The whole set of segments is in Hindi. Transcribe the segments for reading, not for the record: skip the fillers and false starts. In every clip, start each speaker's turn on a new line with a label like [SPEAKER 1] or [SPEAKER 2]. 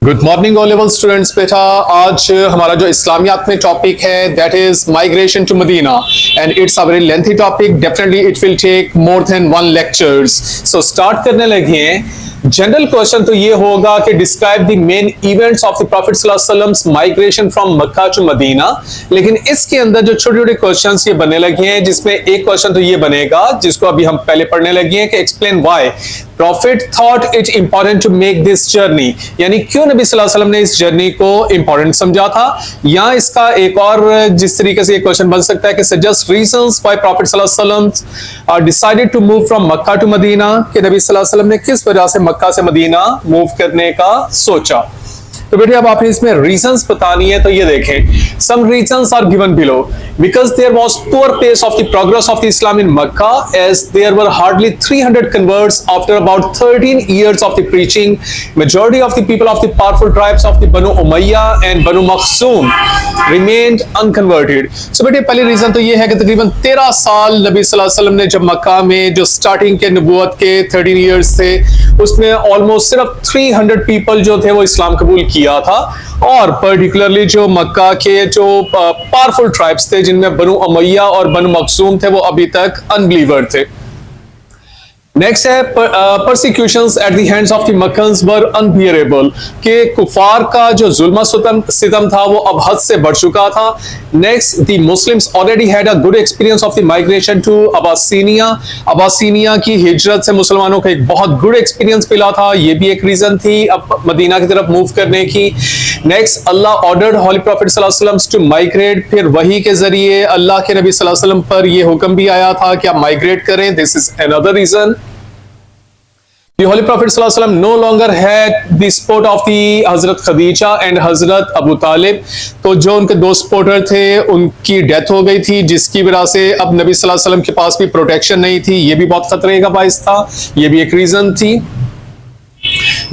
[SPEAKER 1] Good morning O level students. बेटा आज हमारा जो इस्लामियात में टॉपिक है that is migration to Medina and it's a very lengthy topic. Definitely it will take more than one lectures. So start करने लगे हैं। जनरल क्वेश्चन तो ये होगा कि describe the main events of the prophet सल्लल्लाहु अलैहि वसल्लम migration from Mecca to Medina. लेकिन इसके अंदर जो छोटे छोटे क्वेश्चंस ये बनने लगे हैं, जिसमें एक क्वेश्चन तो ये बनेगा जिसको अभी हम पहले पढ़ने लगे हैं कि explain why prophet thought it important to make this journey, यानी क्यों नबी सल्लल्लाहु अलैहि वसल्लम ने इस जर्नी को इंपॉर्टेंट समझा था। या इसका एक और जिस तरीके से ये क्वेश्चन बन सकता है कि सजेस्ट रीजंस व्हाई प्रॉफिट सल्लल्लाहु अलैहि वसल्लम decided to move from Mecca to Medina, कि नबी सल्लल्लाहु अलैहि वसल्लम ने किस वजह से मक्का से मदीना मूव करने का सोचा। तो बेटे अब आपने इसमें रीजंस बतानी है, तो ये देखें some reasons are given below. Because there was poor pace of the progress of the Islam in Mecca as there were hardly 300 converts after about 13 years of the preaching. Majority of the people of the powerful tribes of the Banu Umayya and Banu Makhzum remained unconverted. So बेटे पहली रीजन तो ये है कि तकरीबन 13 साल नबी सल्लल्लाहु अलैहि वसल्लम ने जब मक्का में जो स्टार्टिंग के नबूवत के 13 years थे उसमें ऑलमोस्ट सिर्फ 300 पीपल जो थे वो इस्लाम कबूल किया था। और पर्टिकुलरली जो मक्का के जो पावरफुल ट्राइब्स थे जिनमें बनु उमैया और बनु मखजूम थे वो अभी तक अनबिलीवर थे। नेक्स्ट है persecutions at the hands of the Meccans were unbearable, कि कुफार का जो जुल्म सितम था वो अब हद से बढ़ चुका था। Next the Muslims already had a good experience of the migration to Abyssinia. Abyssinia की हिजरत से मुसलमानों को एक बहुत गुड एक्सपीरियंस मिला था, ये भी एक रीजन थी अब मदीना की तरफ मूव करने की। नेक्स्ट अल्लाह ऑर्डर्ड होली प्रॉफिट सल्लल्लाहु अलैहि वसल्लम टू माइग्रेट, फिर वही के जरिए अल्लाह के नबी सल्लल्लाहु अलैहि वसल्लम पर यह हुक्म भी आया था कि आप माइग्रेट करें। This is another reason. The Holy Prophet sallallahu alaihi wasallam no longer had the support of the Hazrat Khadija and Hazrat Abu Talib, तो जो उनके दो सपोर्टर थे उनकी डेथ हो गई थी, जिसकी वजह से अब नबी सल्लल्लाहु अलैहि वसल्लम के पास भी प्रोटेक्शन नहीं थी, ये भी बहुत खतरे का बाइस था, ये भी एक रीजन थी।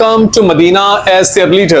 [SPEAKER 1] come to Medina as their leader.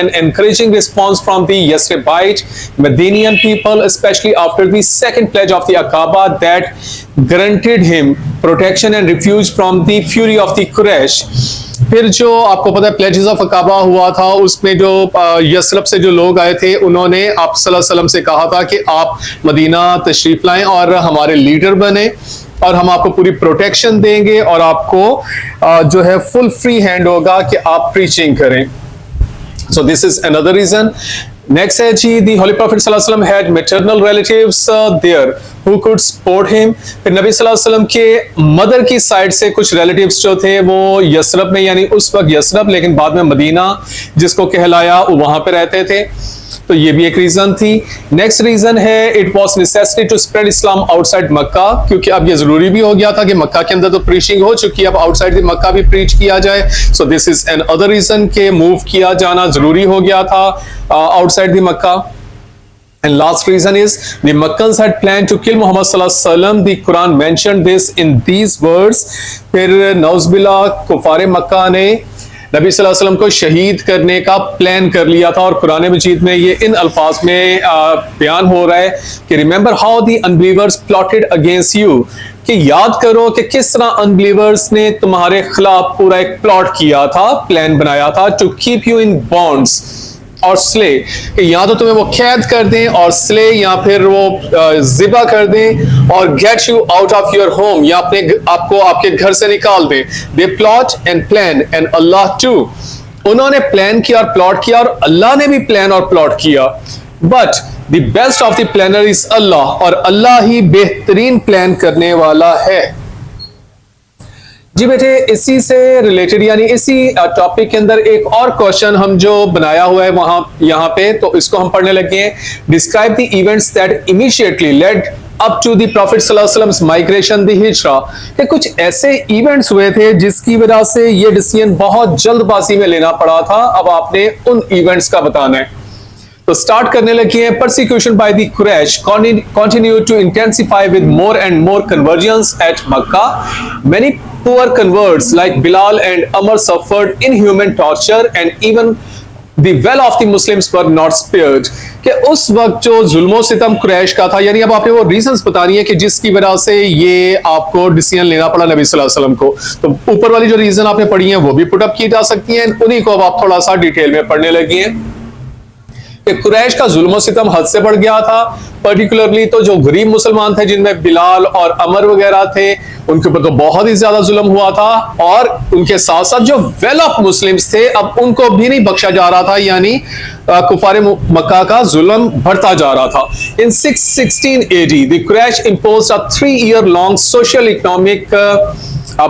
[SPEAKER 1] and encouraging response from the Yathribite Medinian people, especially after the second pledge of the Aqaba that granted him protection and refuge from the fury of the Quraysh. फिर जो आपको पता है प्लेजेस ऑफ अकाबा हुआ था, उसमें जो यस्रब से जो लोग आए थे उन्होंने आप सल्लल्लाहु अलैहि वसल्लम से कहा था कि आप मदीना तशरीफ लाएं और हमारे लीडर बने और हम आपको पूरी प्रोटेक्शन देंगे और आपको जो है फुल फ्री हैंड होगा कि आप प्रीचिंग करें। So this is another reason. Next है जी दी होली प्रॉफिट सल्लल्लाहु अलैहि वसल्लम had maternal relatives there who could support him. फिर नबी सल्लल्लाहु अलैहि वसल्लम के मदर की साइड से कुछ रिलेटिव्स जो थे वो यस्रब में, यानी उस वक्त यस्रब लेकिन बाद में मदीना जिसको कहलाया, वहां पे रहते थे, तो ये भी एक रीजन थी। नेक्स्ट रीजन है it was necessary to spread Islam outside Mecca, क्योंकि अब ये जरूरी भी हो गया था कि मक्का के अंदर तो प्रीचिंग हो चुकी है, अब आउटसाइड द मक्का भी प्रीच किया जाए। So this is another reason के मूव किया जाना जरूरी हो गया था outside the Mecca. And last reason is the Makkans had planned to kill Muhammad sallallahu alaihi wasallam. The Quran mentioned this in these words. फिर नौज़बिल्ला कुफारे मक्का ने नबी सल्लल्लाहु अलैहि वसल्लम को शहीद करने का प्लान कर लिया था और कुरान मजीद में ये इन अल्फाज में बयान हो रहा है कि remember how the unbelievers plotted against you, कि याद करो कि किस तरह अनबिलीवर्स ने तुम्हारे खिलाफ पूरा एक प्लॉट किया था, प्लान बनाया था, to keep you in bonds और स्ले, कि या तो तुम्हें वो कैद कर दें और स्ले या फिर वो जिबा कर दें और get you out of your home, या आपको आपके घर से निकाल दें। They plot and plan and Allah too, उन्होंने प्लान किया और प्लॉट किया और अल्लाह ने भी प्लान और प्लॉट किया। But the best of the planner is Allah, और अल्लाह ही बेहतरीन प्लान करने वाला है। जी बेटे इसी से रिलेटेड यानी इसी टॉपिक के अंदर एक और क्वेश्चन हम जो बनाया हुआ है वहां यहाँ पे, तो इसको हम पढ़ने लगे हैं। Describe the events that initially led up to the prophet सल्लल्लाहु अलैहि वसल्लम माइग्रेशन द हिजरा, कि कुछ ऐसे इवेंट्स हुए थे जिसकी वजह से ये डिसीजन बहुत जल्दबाजी में लेना पड़ा था। अब आपने उन इवेंट्स का बताना है। तो स्टार्ट करने लगे हैं। Persecution by the Quraysh continued to intensify with more and more conversions at Makkah. Many poor converts like Bilal and Amr suffered inhuman torture and even the well of the Muslims were not spared, कि उस वक्त जो जुल्मो सितम कुरैश का था, यानी अब आपने वो रीजंस बतानी है कि जिसकी वजह से ये आपको डिसीजन लेना पड़ा नबी सल्लल्लाहु अलैहि वसल्लम को। तो ऊपर वाली जो रीजन आपने पढ़ी है वो भी पुटअप की जा सकती हैं, उन्हीं को अब आप थोड़ा सा डिटेल में पढ़ने लगी हैं कि कुरैश का जुल्म सितम हद से बढ़ गया था। पर्टिकुलरली तो जो गरीब मुसलमान थे जिनमें बिलाल और अमर वगैरह थे, उनके ऊपर तो बहुत ही ज्यादा जुल्म हुआ था, और उनके साथ साथ जो वेल ऑफ मुस्लिम्स थे अब उनको भी नहीं बख्शा जा रहा था, यानी कुफार मक्का का जुल्म बढ़ता जा रहा था। इन 616 AD the Quraysh imposed a 3-year long social economic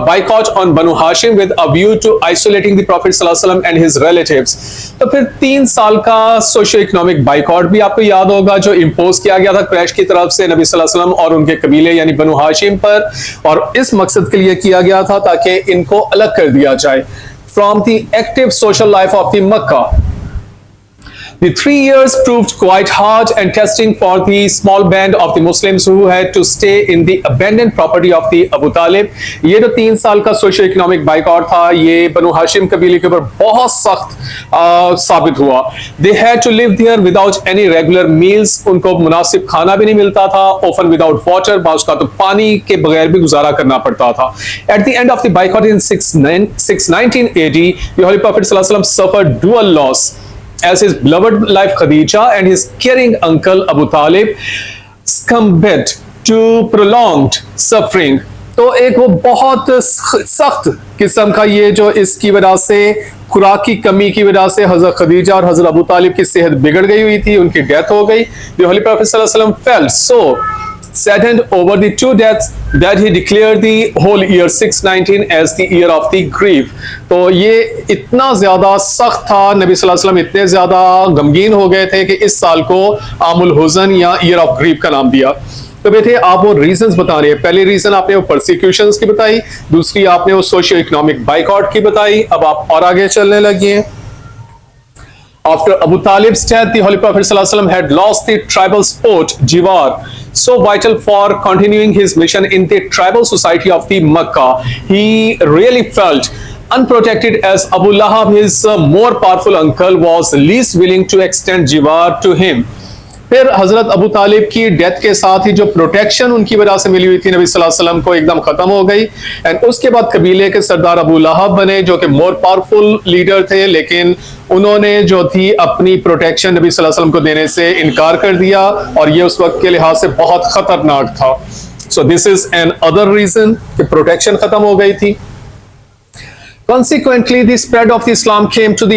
[SPEAKER 1] boycott on Banu Hashim with a view to isolating the Prophet sallallahu alaihi wasallam and his relatives। तो फिर 3 साल का सोशल इकोनॉमिक बाइकआउट भी आपको याद होगा जो इम्पोज किया गया था कुरैश की तरफ से नबी सल्लल्लाहु अलैहि वसल्लम और उनके कबीले यानी बनु हाशिम पर, और इस मकसद के लिए किया गया था ताकि इनको अलग कर दिया जाए from the active social life of the Mecca. The 3 years proved quite hard and testing for the small band of the Muslims who had to stay in the abandoned property of the Abu Talib। ये जो 3 साल का सोशल इकोनॉमिक बाइकआउट था ये बनु हाशिम कबीले के ऊपर बहुत सख्त साबित हुआ। They had to live there without any regular meals, उनको मुनासिब खाना भी नहीं मिलता था, often without water, बाज़ का तो पानी के बगैर भी गुजारा करना पड़ता था। At the end of the boycott in 619 AD, the Holy Prophet sallallahu alaihi wasallam suffered dual loss as his beloved wife Khadija and his caring uncle Abu Talib succumbed to prolonged suffering। तो एक वो बहुत सख्त किस्म का ये जो इसकी वजह से खुराक की कमी की वजह से हजरत खदीजा और हजरत अबू तालिब की सेहत बिगड़ गई हुई थी, उनकी डेथ हो गई। The Holy Prophet sallallahu alaihi wasallam felt so saddened over the 2 deaths that he declared the whole year 619 as the year of the grief। तो ये इतना ज्यादा सख्त था, नबी सल्लल्लाहु अलैहि वसल्लम इतने ज्यादा गमगीन हो गए थे कि इस साल को आमुल हुज़न या ईयर ऑफ ग्रीफ का नाम दिया। तो बेटे आप वो रीजंस बता रहे हैं, पहली रीजन आपने वो परसिक्यूशंस की बताई, दूसरी आपने वो सोशियो इकोनॉमिक बाइकआउट की बताई। अब आप और आगे चलने लगी हैं। After Abu Talib's death, the Holy Prophet sallallahu alaihi wasallam had lost the tribal sport jiwar, so vital for continuing his mission in the tribal society of the Makkah। He really felt unprotected as Abu Lahab, his more powerful uncle, was least willing to extend jiwar to him। फिर हजरत अबू तालिब की डेथ के साथ ही जो प्रोटेक्शन उनकी वजह से मिली हुई थी नबी सल्लल्लाहु अलैहि वसल्लम को एकदम खत्म हो गई। एंड उसके बाद कबीले के सरदार अबू लहब बने जो कि मोर पावरफुल लीडर थे, लेकिन उन्होंने जो थी अपनी प्रोटेक्शन नबी सल्लल्लाहु अलैहि वसल्लम को देने से इनकार कर दिया, और ये उस वक्त के लिहाज से बहुत खतरनाक था। So this is another reason कि प्रोटेक्शन खत्म हो गई थी। Consequently, the spread of the Islam came to the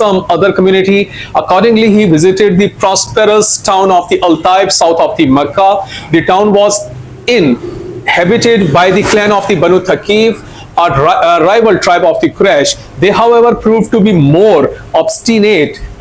[SPEAKER 1] some other community. Accordingly, he visited the prosperous town of the Al-Taif south of the Makkah. The town was inhabited by the clan of the Banu Thaqif, a rival tribe of the Quraysh. They, however, proved to be more obstinate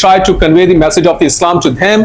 [SPEAKER 1] tried to convey the message of Islam to them.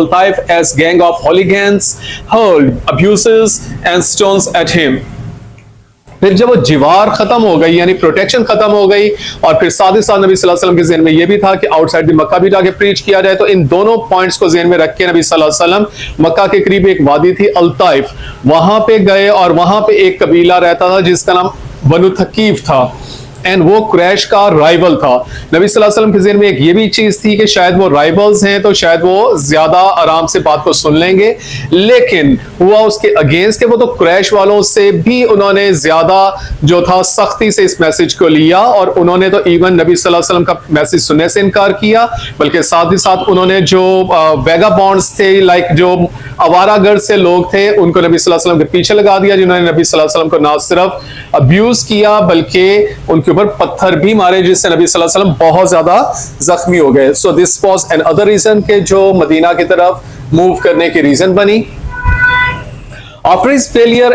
[SPEAKER 1] Al-Taif as gang of hooligans hurled abuses and stones at him। फिर जब वो जीवार खत्म हो गई यानी प्रोटेक्शन खत्म हो गई, और फिर साथ ही साथ नबी सल्लल्लाहु अलैहि वसल्लम के ज़हन में ये भी था कि आउटसाइड द मक्का भी जाके प्रीच किया जाए, तो इन दोनों पॉइंट्स को ज़हन में रख के नबी सल्लल्लाहु अलैहि वसल्लम मक्का के करीब एक वादी थी अल-ताइफ, वहां पे गए, और वहां पे एक कबीला रहता था जिसका नाम बनु थकीफ था, एंड वो कुरैश का राइवल था। नबी सल्लल्लाहु अलैहि वसल्लम के ज़हन में एक ये भी चीज थी कि शायद वो राइवल्स हैं तो शायद वो ज्यादा आराम से बात को सुन लेंगे, लेकिन हुआ उसके अगेंस्ट के वो तो कुरैश वालों से भी उन्होंने ज्यादा जो था सख्ती से इस मैसेज को लिया, और उन्होंने तो इवन नबी सल्लल्लाहु अलैहि वसल्लम का मैसेज सुनने से इनकार किया, बल्कि साथ ही साथ उन्होंने जो वेगाबॉन्ड्स थे, लाइक जो आवारागर्द से लोग थे, उनको नबी सल्लल्लाहु अलैहि वसल्लम के पीछे लगा दिया, जिन्होंने नबी सल्लल्लाहु अलैहि वसल्लम को ना सिर्फ अब्यूज किया बल्कि उनके ऊपर पत्थर भी मारे, जिससे नबी सल्लल्लाहु अलैहि वसल्लम बहुत ज्यादा जख्मी हो गए। So this was another reason के जो मदीना की तरफ मूव करने की रीजन बनी। After his failure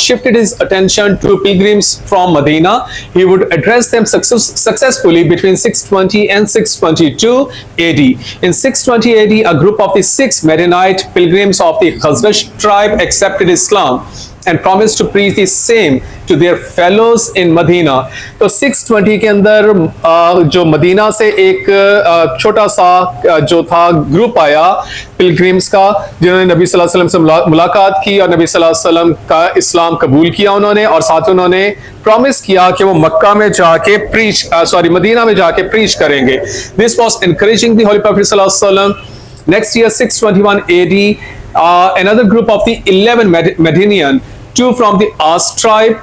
[SPEAKER 1] shifted his attention to pilgrims from Medina. He would address them successfully between 620 and 622 AD. In 620 AD, a group of the 6 Medinite pilgrims of the Khazraj tribe accepted Islam. and promised to preach the same to their fellows in Medina. तो 620 के अंदर जो मदीना से एक छोटा सा जो था ग्रुप आया पिलग्रिम्स का, जिन्होंने नबी सल्लल्लाहु अलैहि वसल्लम से मुलाकात की और नबी सल्लल्लाहु अलैहि वसल्लम का इस्लाम कबूल किया उन्होंने, और साथ ही उन्होंने प्रॉमिस किया कि वो मक्का में जाके मदीना में जाके प्रीच करेंगे. This was encouraging the Holi prophet सल्लल्लाहु अलैहि वसल्लम. Next year, 621 AD, another group of the 11 Medinian, 2 from the As tribe,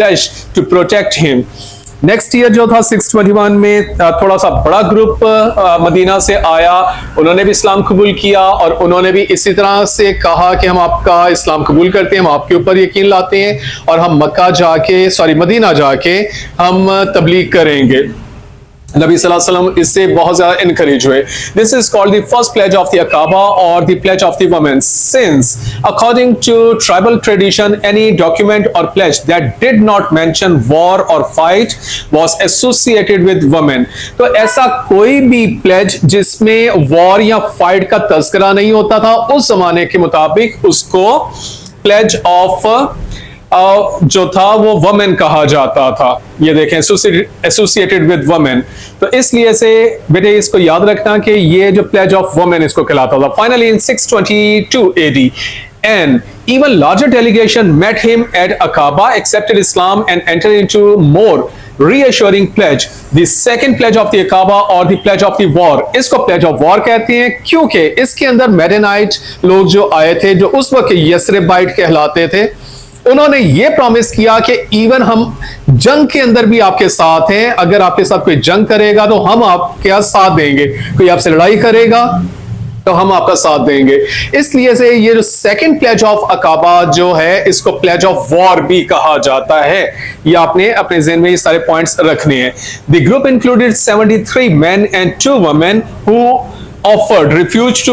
[SPEAKER 1] pledged to protect him. Next year जो था 621 में थोड़ा सा बड़ा ग्रुप मदीना से आया, उन्होंने भी इस्लाम कबूल किया और उन्होंने भी इसी तरह से कहा कि हम आपका इस्लाम कबूल करते हैं, हम आपके ऊपर यकीन लाते हैं और हम मदीना जाके हम तबलीग करेंगे. नबी सल्लल्लाहु अलैहि वसल्लम इससे बहुत ज्यादा इनकरेज हुए. This is called the first pledge of the Aqaba और the pledge of the women, since according to tribal tradition any document और pledge that did not mention war और fight was associated with women. तो ऐसा कोई भी प्लेज जिसमें वॉर या फाइट का तस्करा नहीं होता था, उस जमाने के मुताबिक उसको प्लेज ऑफ जो था वो वुमेन कहा जाता था. ये देखें, एसोसिएटेड विद वुमेन. तो इसलिए से बेटे इसको याद रखना कि ये जो प्लेज ऑफ वुमेन इसको कहलाता था. Finally in 622 AD an even larger delegation met him at Aqaba, accepted Islam and entered into more reassuring pledge, the second pledge of the Aqaba or the pledge of the war. इसको pledge of war कहते हैं क्योंकि इसके अंदर मेडेनाइट लोग जो आए थे, जो उस वक्त यस्रिबाइट कहलाते थे, उन्होंने ये प्रॉमिस किया कि इवन हम जंग के अंदर भी आपके साथ हैं, अगर आपके साथ कोई जंग करेगा तो हम आपके साथ देंगे, कोई आपसे लड़ाई करेगा तो हम आपका साथ देंगे. इसलिए से ये जो सेकंड प्लेज ऑफ अकाबा जो है इसको प्लेज ऑफ वॉर भी कहा जाता है. ये आपने अपने ज़हन में ये सारे पॉइंट्स रखने हैं. The group included 73 men and 2 women who offered refuge to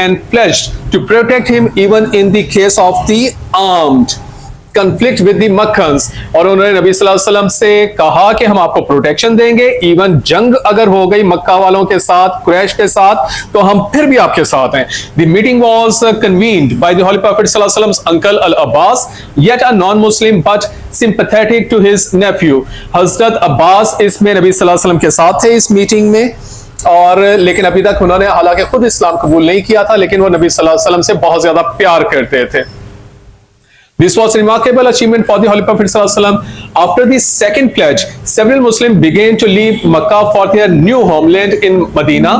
[SPEAKER 1] and pledged to protect him even in the case of the armed conflict with the Makkans. और उन्होंने नबी सल्लल्लाहु अलैहि वसल्लम से कहा कि हम आपको प्रोटेक्शन देंगे, इवन जंग अगर हो गई मक्का वालों के साथ, कुरैश के साथ, तो हम फिर भी आपके साथ हैं. The meeting was convened by the Holy Prophet सल्लल्लाहु अलैहि वसल्लम's uncle Al-Abbas, yet a non-Muslim but sympathetic to his nephew. हजरत अब्बास इसमें नबी सल्लल्लाहु अलैहि वसल्लम के साथ थे इस मीटिंग में, और लेकिन अभी तक उन्होंने हालांकि खुद इस्लाम कबूल नहीं किया था, लेकिन वो नबी सल्लल्लाहु अलैहि वसल्लम से बहुत ज्यादा प्यार करते थे. This was remarkable achievement for the Holy Prophet sallallahu alaihi wasallam. After the second pledge, several Muslims began to leave Makkah for their new homeland in Medina.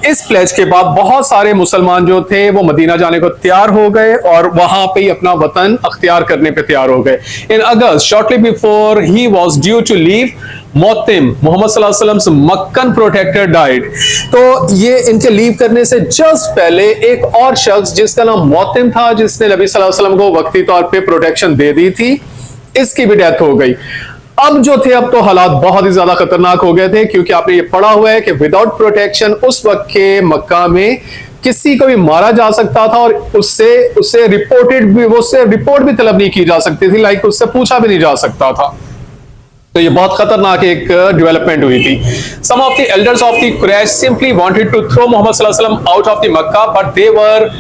[SPEAKER 1] इस pledge के बाद बहुत सारे मुसलमान जो थे वो मदीना जाने को तैयार हो गए और वहां पे ही अपना वतन अख्तियार करने पे तैयार हो गए. In August, shortly before he was due to leave, Motim Mohammad सल्लल्लाहु अलैहि वसल्लम मक्कन प्रोटेक्टर डाइड. तो ये इनके लीव करने से जस्ट पहले एक और शख्स जिसका नाम मोतिम था, जिसने नबी सल्लल्लाहु अलैहि वसल्लम को वक्ती तौर पे प्रोटेक्शन दे दी थी, इसकी भी डेथ हो गई. अब जो थे, अब तो हालात बहुत ही ज्यादा खतरनाक हो गए थे, क्योंकि आपने ये पढ़ा हुआ है कि विदाउट प्रोटेक्शन उस वक्त के मक्का में किसी को भी मारा जा सकता था और उससे रिपोर्ट भी तलब नहीं की जा सकती थी, लाइक उससे पूछा भी नहीं जा सकता था. तो ये बहुत खतरनाक एक डेवलपमेंट हुई थी. Some of the elders of the Quraysh simply wanted to throw Muhammad sallallahu alaihi wasallam out of the Makkah, but they were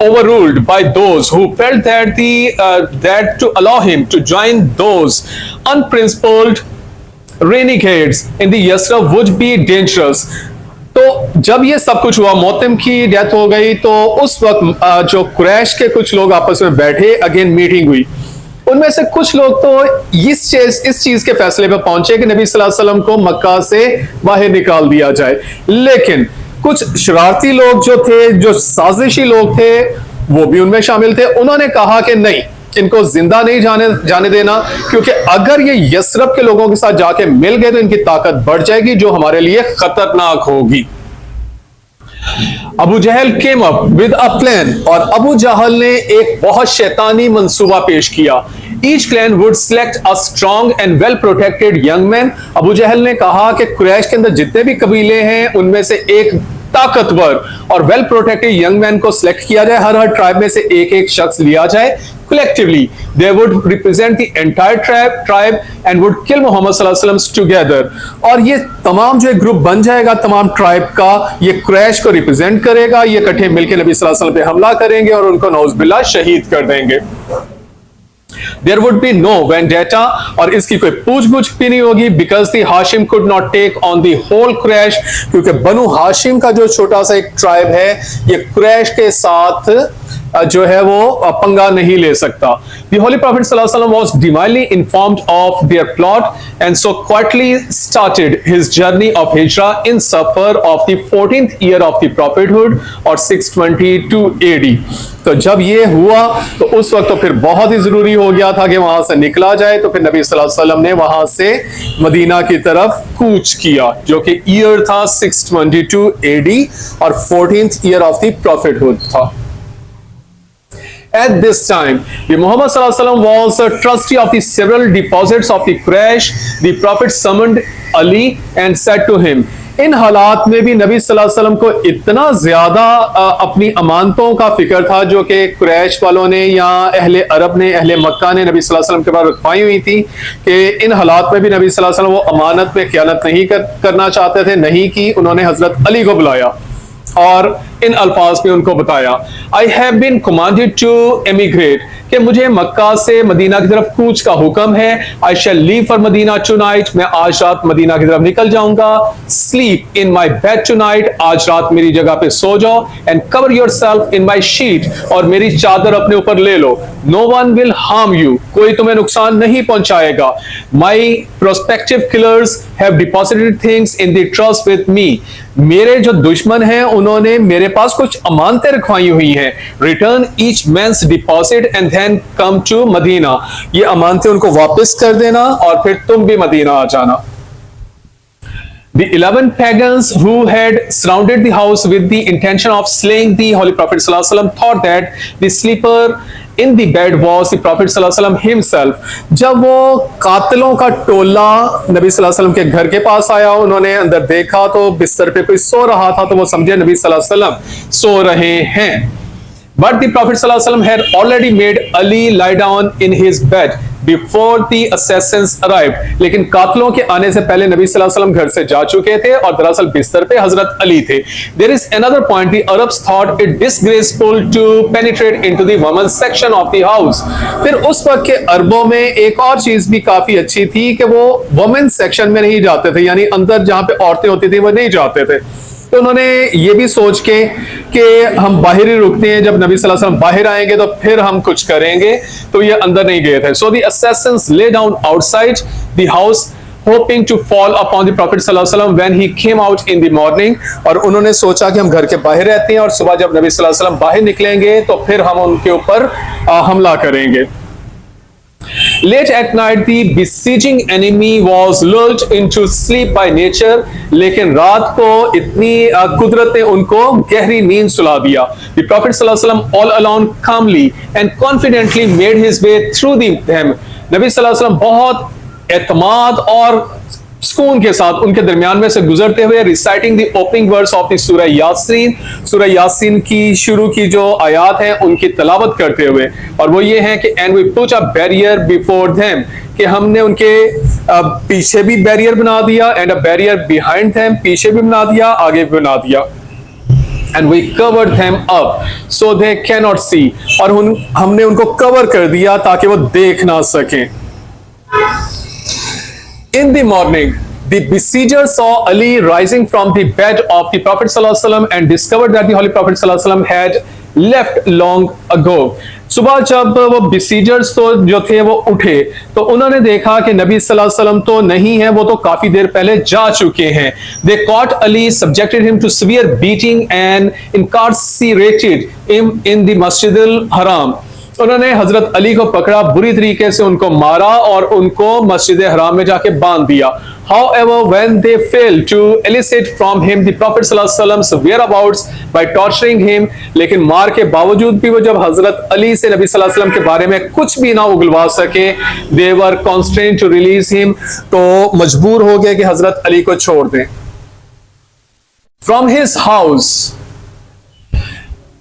[SPEAKER 1] overruled by those who felt that to allow him to join those unprincipled renegades in the Yasrib would be dangerous. तो जब ये सब कुछ हुआ, मोतिम की डेथ हो गई, तो उस वक्त जो कुरैश के कुछ लोग आपस में बैठे, अगेन मीटिंग हुई. उनमें से कुछ लोग तो इस चीज के फैसले पे पहुंचे कि नबी सल्लल्लाहु अलैहि वसल्लम को मक्का से बाहर निकाल दिया जाए. लेकिन कुछ शरारती लोग जो थे, जो साजिशी लोग थे, वो भी उनमें शामिल थे. उन्होंने कहा कि नहीं, इनको जिंदा नहीं जाने देना, क्योंकि अगर ये यस्रब के लोगों के साथ जाके मिल गए तो इनकी ताकत बढ़ जाएगी, जो हमारे लिए खतरनाक होगी. Abu Jahl came up with a plan, और अबू जहल ने एक बहुत शैतानी मंसूबा पेश किया. Each clan would select a strong and well protected young man. Abu Jahl ने कहा कि कुरैश के अंदर जितने भी कबीले हैं उनमें से एक ताकतवर और वेल प्रोटेक्टेड यंग मैन को सिलेक्ट किया जाए, हर ट्राइब में से एक एक शख्स लिया जाए, collectively they would represent the entire tribe and would kill Muhammad sallallahu alaihi wasallam together. और ये तमाम जो एक ग्रुप बन जाएगा तमाम ट्राइब का, ये क्रैश को रिप्रेजेंट करेगा, ये इकट्ठे मिलकर नबी सल्लल्लाहु अलैहि वसल्लम पे हमला करेंगे और उनको नौज़ुबिल्लाह शहीद कर देंगे। There would be no vendetta और इसकी कोई पूछ-बूछ भी नहीं होगी, because the Hashim could not take on the whole Quraysh, क्योंकि बनु हाशिम का जो छोटा सा एक ट्राइब है ये क्रैश के साथ जो है वो पंगा नहीं ले सकता। The Holy Prophet sallallahu alaihi wasallam was divinely informed of their plot and so quietly started his journey of Hijrah in Safar of the 14th year of the prophethood or 622 AD। तो जब ये हुआ तो उस वक्त तो फिर बहुत ही जरूरी हो गया था कि वहां से निकला जाए, तो फिर नबी सल्लल्लाहु अलैहि वसल्लम ने वहां से मदीना की तरफ कूच किया, जो कि ईयर था 622 AD और 14th year of the prophethood था। At this time, the Muhammad sallallahu alaihi wasallam was a trustee of the several deposits of the Quraysh. The Prophet summoned Ali and said to him, इन हालात में भी नबी सल्लल्लाहु अलैहि वसल्लम को इतना ज्यादा अपनी अमानतों का फिक्र था जो कि कुरैश वालों ने या अहले अरब ने, अहले मक्का ने नबी सल्लल्लाहु अलैहि वसल्लम के पास रखवाई हुई थी, कि इन हालात में भी नबी सल्लल्लाहु अलैहि वसल्लम वो अमानत में खयानत नहीं करना चाहते थे, नहीं की। उन्होंने हजरत अली को बुलाया और इन अल्फाज में उनको बताया, I have been commanded to emigrate, कि मुझे मक्का से मदीना की तरफ कूच का हुक्म है। I shall leave for Medina tonight, मैं आज रात मदीना की तरफ निकल जाऊंगा। Sleep in my bed tonight, आज रात मेरी जगह पे सो जाओ। And cover yourself in my sheet, और मेरी चादर अपने ऊपर ले लो। No one will harm you, कोई तुम्हें नुकसान नहीं पहुंचाएगा। My prospective killers have deposited things in the trust with me, मेरे जो दुश्मन हैं उन्होंने मेरे पास कुछ अमानतें रखवाई हुई हैं। Return each man's deposit and then come to Medina, ये अमानतें उनको वापस कर देना और फिर तुम भी मदीना आ जाना। The 11 pagans who had surrounded the house with the intention of slaying the Holy Prophet sallallahu alaihi wasallam thought that the sleeper in the bed was the Prophet sallallahu alaihi wasallam himself। जब वो कातिलों का टोला नबी सल्लल्लाहु अलैहि वसल्लम के घर के पास आया, उन्होंने अंदर देखा तो बिस्तर पे कोई सो रहा था, तो वो समझे नबी सल्लल्लाहु अलैहि वसल्लम सो रहे हैं। But the Prophet sallallahu alaihi wasallam had already made Ali lie down in his bed before the assassins arrived। लेकिन कातलों के आने से पहले नबी सल्लल्लाहु अलैहि वसल्लम घर से जा चुके थे और दरअसल बिस्तर पे हजरत अली थे। There is another point, the Arabs thought it disgraceful to penetrate into the women's section of the house। फिर उस वक्त के अरबों में एक और चीज भी काफी अच्छी थी कि वो वुमेन सेक्शन में नहीं जाते थे, यानी अंदर जहां पे औरतें होती थी वो नहीं जाते थे। तो उन्होंने ये भी सोच के कि हम बाहर ही रुकते हैं, जब नबी सल्लल्लाहु अलैहि वसल्लम बाहर आएंगे तो फिर हम कुछ करेंगे, तो ये अंदर नहीं गए थे। So the assassins lay down outside the house hoping to fall upon the Prophet sallallahu alaihi wasallam when he came out in the morning। और उन्होंने सोचा कि हम घर के बाहर रहते हैं और सुबह जब नबी सल्लल्लाहु अलैहि वसल्लम बाहर निकलेंगे तो फिर हम उनके ऊपर हमला करेंगे। Late at night, the besieging enemy was lulled into sleep by nature। लेकिन रात को इतनी कुदरत ने उनको गहरी नींद सुला दिया। The Prophet sallallahu alaihi wasallam all alone calmly and confidently made his way through them। नबी सल्लल्लाहु अलैहि वसल्लम बहुत एतमाद और सुकून के साथ उनके दरमियान में से गुजरते हुए reciting the opening words of the सूरह यासीन, सूरह यासीन की शुरू की जो आयात हैं उनकी तलावत करते हुए, और वो ये है कि and we put a barrier before them, कि हमने उनके पीछे भी बैरियर बना दिया, and a barrier behind them, पीछे भी बना दिया, आगे भी बना दिया। And we covered them up so they cannot see, और हमने उनको कवर कर दिया ताकि वो देख ना सकें। In the morning, the besiegers saw Ali rising from the bed of the Prophet sallallahu alaihi wasallam and discovered that the Holy Prophet sallallahu alaihi wasallam had left long ago। सुबह जब वो besiegers तो जो थे वो उठे तो उन्होंने देखा कि नबी सल्लल्लाहु अलैहि वसल्लम तो नहीं है, वो तो काफी देर पहले जा चुके हैं। They caught Ali, subjected him to severe beating and incarcerated him in the Masjid al-Haram। उन्होंने हजरत अली को पकड़ा, बुरी तरीके से उनको मारा और उनको मस्जिद हराम में जाके बांध दिया। However, when they failed to elicit from him the Prophet sallallahu alaihi wasallam's whereabouts by torturing him, लेकिन मार के बावजूद भी वो जब हजरत अली से नबी सल्लल्लाहु अलैहि वसल्लम के बारे में कुछ भी ना उगलवा सके, they were constrained to release him, तो मजबूर हो गए कि हजरत अली को छोड़ दें। From his house,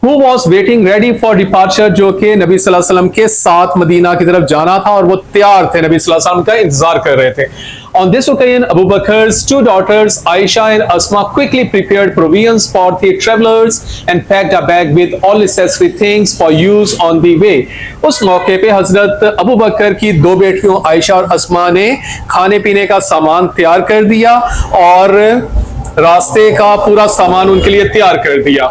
[SPEAKER 1] Who was waiting ready for departure, जो कि नबी सल्लल्लाहु अलैहि वसल्लम के साथ मदीना की तरफ जाना था और वो तैयार थे, नबी सल्लल्लाहु अलैहि वसल्लम का इंतजार कर रहे थे. On this occasion, Abu Bakr's two daughters, Aisha and Asma, quickly prepared provisions for the travelers and packed a bag with all necessary things for use on the way. उस मौके पे हजरत अबू बकर की दो बेटियों आयशा और अस्मा ने खाने पीने का सामान तैयार कर दिया और रास्ते का पूरा सामान उनके लिए तैयार कर दिया.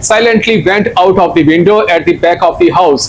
[SPEAKER 1] silently went out of the window at the back of the house.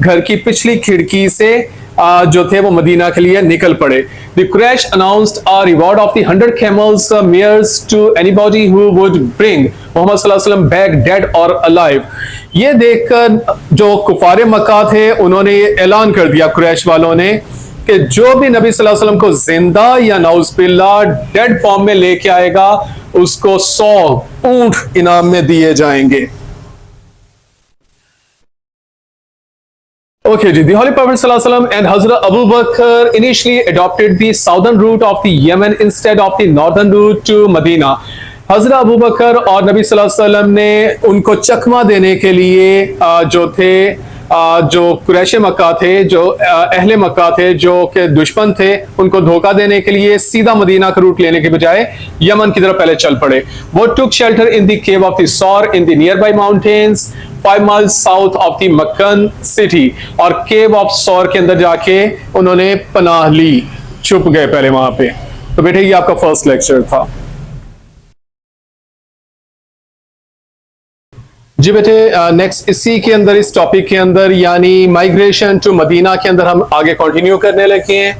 [SPEAKER 1] घर की पिछली खिड़की से जो थे वो मदीना के लिए निकल पड़े. The Quraysh announced a reward of the 100 camels mares to anybody who would bring Muhammad सल्लल्लाहु अलैहि वसल्लम back dead or alive. ये देखकर जो कुफारे मक्का थे उन्होंने ये ऐलान कर दिया कुरैश वालों ने कि जो भी नबी सल्लल्लाहु अलैहि वसल्लम को जिंदा या नाउज़ुबिल्लाह डेड फॉर्म में लेके आएगा उसको 100 ऊंट इनाम में दिए जाएंगे. Okay, the Holy Prophet sallallahu alaihi wasallam and Hazrat Abu Bakr initially adopted the southern route of the Yemen instead of the northern route to Medina. Hazrat Abu बकर और नबी सल्लल्लाहु अलैहि वसल्लम ने उनको चकमा देने के लिए जो थे जो कुरैश मक्का थे, जो अहले मक्का थे, जो के दुश्मन थे, उनको धोखा देने के लिए सीधा मदीना का रूट लेने के बजाय यमन की तरफ पहले चल पड़े. वो took shelter in the cave of the Thawr in the nearby mountains 5 miles south of the Meccan city. और केव ऑफ सौर के अंदर जाके उन्होंने पनाह ली, छुप गए पहले वहां पे. तो बेटे ये आपका फर्स्ट लेक्चर था. जी बेटे नेक्स्ट इसी के अंदर इस टॉपिक के अंदर यानी माइग्रेशन टू मदीना के अंदर हम आगे कंटिन्यू करने लगे हैं.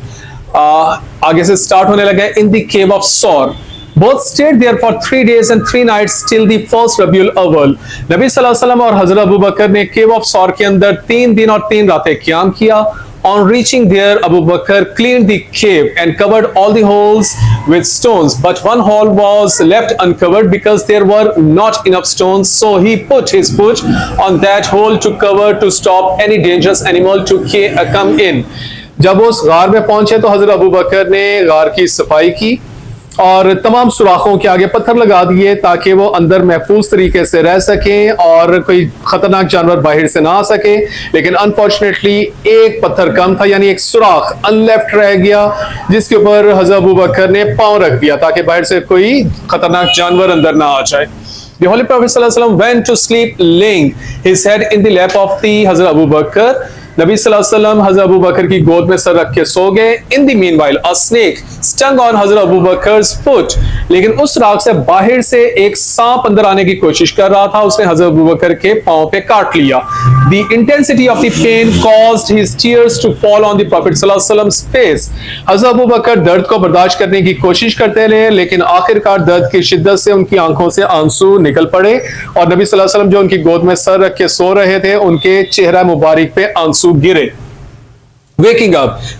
[SPEAKER 1] आगे से स्टार्ट होने लगे इन द केव ऑफ सौर. Both stayed there for 3 days and 3 nights till the first Rabiul Awwal. नबी सल्लल्लाहु अलैहि वसल्लम और हजरत अबू बकर ने केव ऑफ सौर के अंदर 3 दिन और 3 रातें क़याम किया. On reaching there, Abu Bakr cleaned the cave and covered all the holes with stones, but one hole was left uncovered because there were not enough stones. So he put his foot on that hole to cover to stop any dangerous animal to come in. जब उस गार में पहुंचे तो हजरत अबू बकर ने गार की सफाई की और तमाम सुराखों के आगे पत्थर लगा दिए ताकि वो अंदर महफूज तरीके से रह सकें और कोई खतरनाक जानवर बाहर से ना आ सके. लेकिन अनफॉर्चुनेटली एक पत्थर कम था, यानी एक सुराख अनलेफ्ट रह गया जिसके ऊपर हजरत अबू बकर ने पांव रख दिया ताकि बाहर से कोई खतरनाक जानवर अंदर ना आ जाए. The Holy Prophet sallallahu alaihi wasallam went to sleep laying his head in the lap of the Hazrat Abu Bakr. नबी सल्लल्लाहु अलैहि वसल्लम हजरत अबू बकर की गोद में सर रख के सो गए. In the meanwhile a snake stung on Hazrat Abu बकर्स foot. लेकिन उस राख से बाहर से एक सांप अंदर आने की कोशिश कर रहा था, उसने हजरत अबू बकर के पांव पे काट लिया. The intensity of the pain caused his tears to fall on the prophet सल्लल्लाहु अलैहि वसल्लम's फेस. हजरत अबू बकर दर्द को बर्दाश्त करने की कोशिश करते रहे लेकिन आखिरकार दर्द की शिद्दत से उनकी आंखों से आंसू निकल पड़े और नबी सल्लल्लाहु अलैहि वसल्लम जो उनकी गोद में सर रख के सो रहे थे उनके चेहरा मुबारक पे आंसू गिरे. Waking up,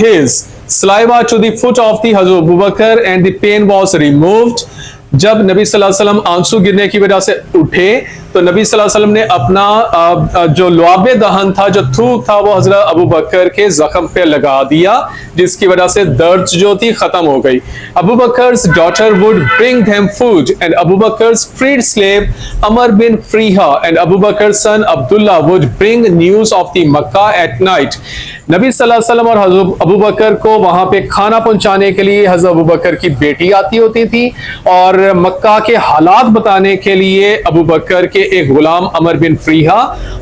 [SPEAKER 1] his saliva to the foot of the Hazrat Abu Bakr and the pain was removed. जब नबी सल्लल्लाहु अलैहि वसल्लम आंसू गिरने की वजह से उठे तो नबी सल्लल्लाहु अलैहि वसल्लम ने अपना जो लुआबे दहन था, जो थूक था, वो हजरत अबू बकर के जख्म पे लगा दिया जिसकी वजह से दर्द जो थी खत्म हो गई. Abu बकर's daughter would bring them food and Abu Bakr's freed slave Amr bin Friha and Abu Bakr's son Abdullah would bring news of the Makkah at night. नबी सल्लल्लाहु अलैहि वसल्लम और हजरत अबू बकर को वहां पे खाना पहुंचाने के लिए हजरत अबू बकर की बेटी आती होती थी और मक्का के हालात बताने के लिए अबू बकर के एक गुलाम अमर बिन फ्रीहा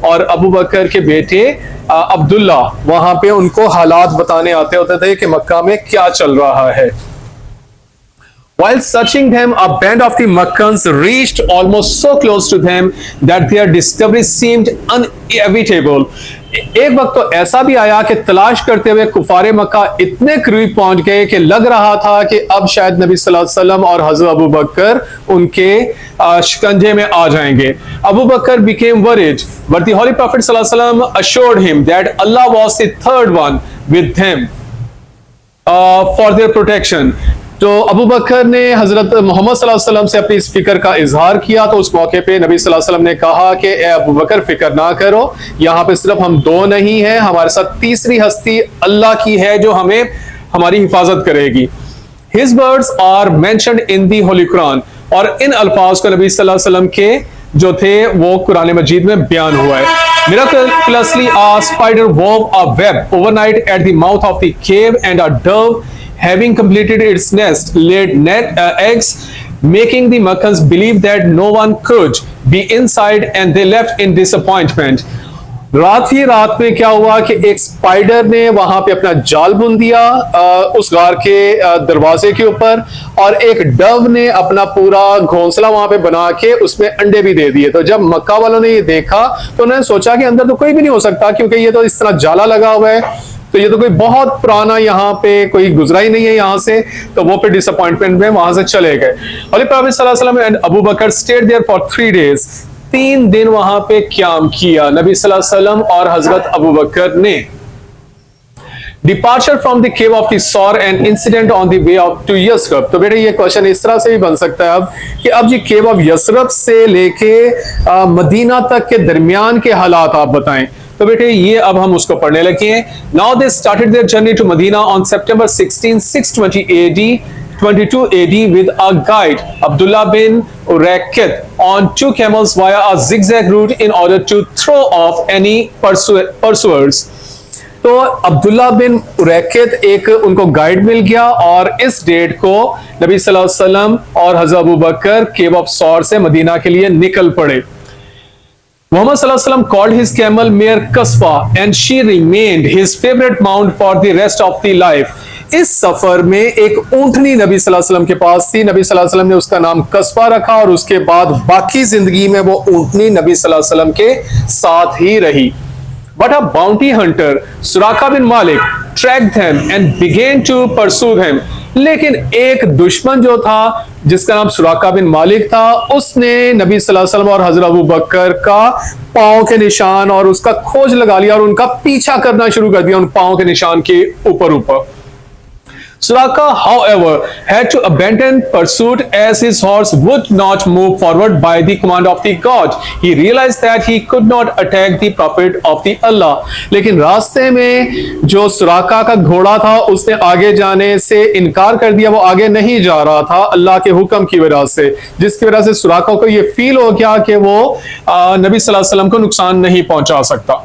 [SPEAKER 1] और अबू बकर के बेटे अब्दुल्ला वहां पे उनको हालात बताने आते होते थे कि मक्का में क्या चल रहा है. While searching them, a band of the Makkans reached almost so close to them that their discovery seemed inevitable. एक वक्त तो ऐसा भी आया कि तलाश करते हुए कुफारे मक्का इतने करीब पहुंच गए कि लग रहा था कि अब शायद नबी सल्लल्लाहु अलैहि वसल्लम और हजरत अबू बकर उनके शिकंजे में आ जाएंगे. अबू बकर became worried, but the Holy Prophet sallallahu alaihi wasallam assured him that Allah was the third one with them for their protection. तो अबू बकर ने हजरत मोहम्मद सल्लल्लाहु अलैहि वसल्लम से अपनी इस फिक्र का इजहार किया, तो उस मौके पे नबी सल्लल्लाहु अलैहि वसल्लम ने कहा कि ए अबू बकर फिक्र ना करो, यहाँ पे सिर्फ हम दो नहीं हैं, हमारे साथ तीसरी हस्ती अल्लाह की है जो हमें हमारी हिफाजत करेगी। His words are mentioned in the Holy Quran, और इन अल्फाज को नबी सल्लल्लाहु अलैहि वसल्लम के जो थे वो कुरान मजीद में बयान हुआ है। Miraculously, a spider wove a web overnight at the mouth of the cave, and a dove, having completed its nest, laid eggs, making the Makkans believe that no one could be inside, and they left in disappointment. रात ही रात में क्या हुआ कि एक स्पाइडर ने वहां पे अपना जाल बुन दिया उस गार के दरवाजे के ऊपर, और एक डव ने अपना पूरा घोंसला वहां पे बना के उसमें अंडे भी दे दिए। तो जब मक्का वालों ने ये देखा तो उन्होंने सोचा कि अंदर तो कोई भी नहीं हो सकता, क्योंकि ये तो इस तरह जाला लगा हुआ है, तो ये तो कोई बहुत पुराना यहाँ पे कोई गुजरा ही नहीं है यहाँ से। तो वो फिर डिसअपॉइंटमेंट में वहां से चले गए। होली प्रॉफेट सल्लल्लाहु अलैहि वसल्लम and Abu Bakr stayed there for 3 days, 3 दिन वहां पे क्याम किया नबी सल्लल्लाहु अलैहि वसल्लम और हजरत अबू बकर ने। Departure from the cave of the Thawr and incident on the way of to Yathrib. तो बेटे ये क्वेश्चन इस तरह से भी बन सकता है अब कि अब ये केव ऑफ यस्रब से लेके मदीना तक के दरमियान के हालात आप बताएं। तो बेटे ये अब हम उसको पढ़ने लगे हैं। Now they started their journey to Medina on September 16, 622 AD with a guide, Abdullah bin Uraqit, on 2 camels via a zigzag route in order to throw off any pursuers. तो अब्दुल्ला बिन उरैकित एक उनको गाइड मिल गया, और इस डेट को नबी सल्लल्लाहु अलैहि वसल्लम और हज़रत अबू बकर केव ऑफ सौर से मदीना के लिए निकल पड़े। Muhammad sallallahu alaihi wasallam called his camel mare Kasba, and she remained his favorite mount for the rest of the life. इस सफर में एक ऊंटनी नबी सल्लल्लाहु अलैहि वसल्लम के पास थी, नबी सल्लल्लाहु अलैहि वसल्लम ने उसका नाम कस्बा रखा, और उसके बाद बाकी जिंदगी में वो ऊंटनी नबी सल्लल्लाहु अलैहि वसल्लम के साथ ही रही। But a bounty hunter, Suraka bin Malik, tracked them and began to pursue them. लेकिन एक दुश्मन जो था जिसका नाम सुराका बिन मालिक था, उसने नबी सल्लल्लाहु अलैहि वसल्लम और हजरत अबू बकर का पांव के निशान और उसका खोज लगा लिया और उनका पीछा करना शुरू कर दिया उन पांव के निशान के ऊपर। Suraka, however, had to abandon pursuit as his horse would not move forward by the command of the God. He realized that he could not attack the prophet of the Allah. लेकिन रास्ते में जो सुराका का घोड़ा था उसने आगे जाने से इनकार कर दिया, वो आगे नहीं जा रहा था अल्लाह के हुक्म की वजह से, जिसकी वजह से सुराका को ये फील हो गया कि वो नबी सल्लल्लाहु अलैहि वसल्लम को नुकसान नहीं पहुंचा सकता।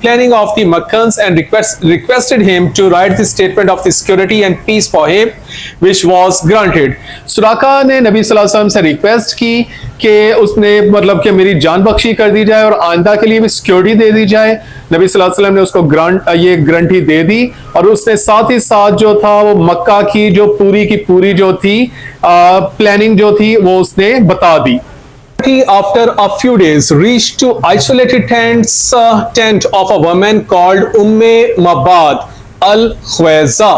[SPEAKER 1] planning of the Makkans and requested him to write the statement of the security and peace for him, which was granted. Suraka ने नबी सल्लल्लाहु अलैहि वसल्लम से रिक्वेस्ट की कि उसने मतलब कि मेरी जान बख्शी कर दी जाए और आइंदा के लिए भी सिक्योरिटी दे दी जाए। नबी सल्लल्लाहु अलैहि वसल्लम ने उसको ये गारंटी दे दी, और उसने साथ ही साथ जो था वो मक्का की जो पूरी जो थी प्लानिंग जो थी वो उसने बता दी। After a few days, reached to isolated tent of a woman called Mabad al-Khwayza,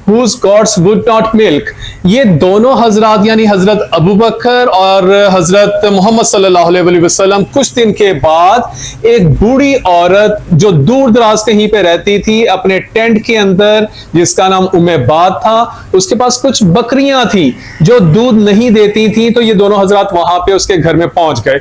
[SPEAKER 1] whose gods would not milk. ये दोनों हजरात यानी हजरत अबू बकर और हजरत मोहम्मद सल्लल्लाहु अलैहि वसल्लम कुछ दिन के बाद एक बूढ़ी औरत जो दूर दराज कहीं पे रहती थी अपने टेंट के अंदर, जिसका नाम उम्मेबाद था, उसके पास कुछ बकरियां थी जो दूध नहीं देती थी, तो ये दोनों हजरात वहां पे उसके घर में पहुंच गए।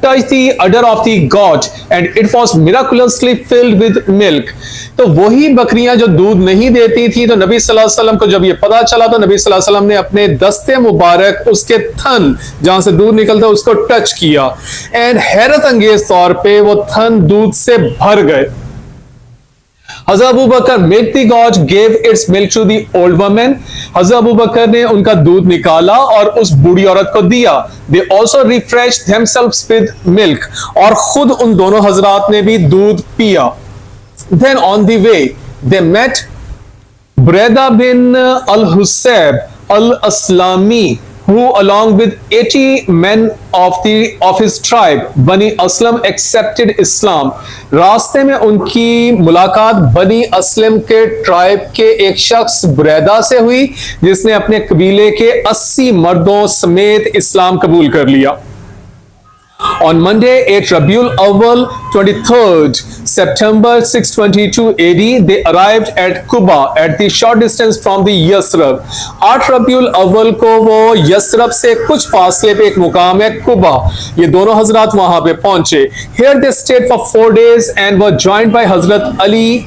[SPEAKER 1] touched the udder of the goat and it was miraculously filled with milk. तो वही बकरियां जो दूध नहीं देती थी, तो नबी सल्लल्लाहु अलैहि वसल्लम को जब ये पता चला तो नबी सल्लल्लाहु अलैहि वसल्लम ने अपने दस्ते मुबारक उसके थन जहां से दूध निकलता उसको टच किया, एंड हैरत अंगेज तौर पे वो थन दूध से भर गए। हज़रत Abu Bakr made the goat gave its milk to the old woman. हज़रत अबू बकर ने उनका दूध निकाला और उस बूढ़ी औरत को दिया। They also refreshed themselves with milk, और खुद उन दोनों हजरात ने भी दूध पिया। Then on the way they met Buraidah bin al Husaib al Aslami, who along with 80 men of his tribe बनी असलम accepted Islam. रास्ते में उनकी मुलाकात बनी असलम के ट्राइब के एक शख्स बुरैदा से हुई, जिसने अपने कबीले के 80 मर्दों समेत इस्लाम कबूल कर लिया। On Monday, 8 Rabiul Awwal, 23rd September 622 AD, they arrived at Quba at the short distance from the Yasrib. 8 Rabiul Awwal को वो यसरब से कुछ फासले पे एक मुकाम है कुबा, ये दोनों हजरात वहां पे पहुंचे. Here they stayed for 4 days and were joined by Hazrat Ali.